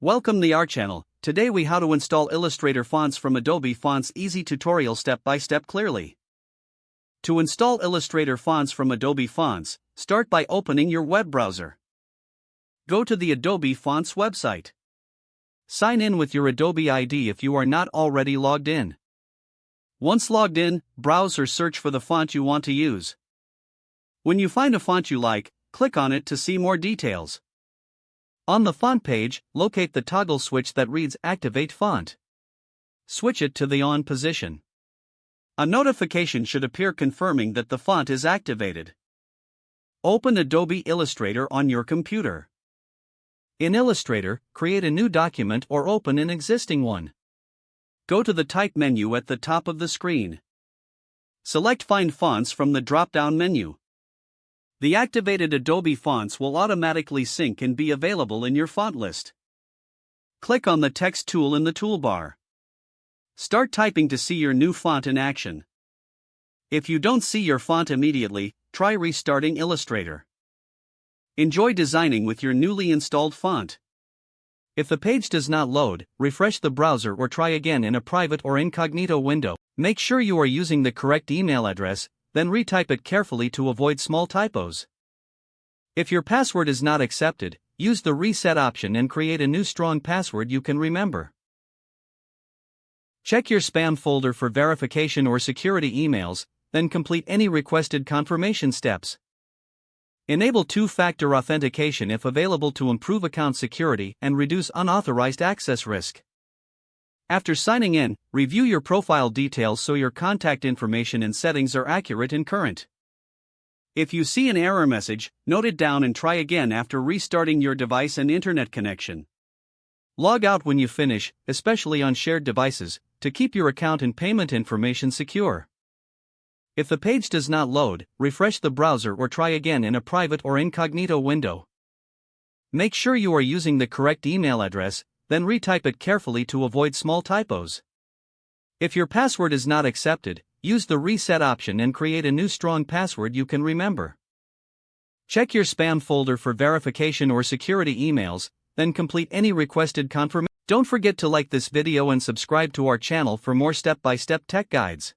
Welcome to our channel. Today we how to install Illustrator fonts from Adobe Fonts. Easy tutorial step by step clearly. To install Illustrator fonts from Adobe Fonts, start by opening your web browser. Go to the Adobe Fonts website. Sign in with your Adobe ID if you are not already logged in. Once logged in, browse or search for the font you want to use. When you find a font you like, click on it to see more details. On the font page, locate the toggle switch that reads Activate Font. Switch it to the on position. A notification should appear confirming that the font is activated. Open Adobe Illustrator on your computer. In Illustrator, create a new document or open an existing one. Go to the Type menu at the top of the screen. Select Find Fonts from the drop-down menu. The activated Adobe fonts will automatically sync and be available in your font list. Click on the text tool in the toolbar. Start typing to see your new font in action. If you don't see your font immediately, try restarting Illustrator. Enjoy designing with your newly installed font. If the page does not load, refresh the browser or try again in a private or incognito window. Make sure you are using the correct email address, then retype it carefully to avoid small typos. If your password is not accepted, use the reset option and create a new strong password you can remember. Check your spam folder for verification or security emails, then complete any requested confirmation steps. Enable two-factor authentication if available to improve account security and reduce unauthorized access risk. After signing in, review your profile details so your contact information and settings are accurate and current. If you see an error message, note it down and try again after restarting your device and internet connection. Log out when you finish, especially on shared devices, to keep your account and payment information secure. If the page does not load, refresh the browser or try again in a private or incognito window. Make sure you are using the correct email address, then retype it carefully to avoid small typos. If your password is not accepted, use the reset option and create a new strong password you can remember. Check your spam folder for verification or security emails, then complete any requested confirmation. Don't forget to like this video and subscribe to our channel for more step-by-step tech guides.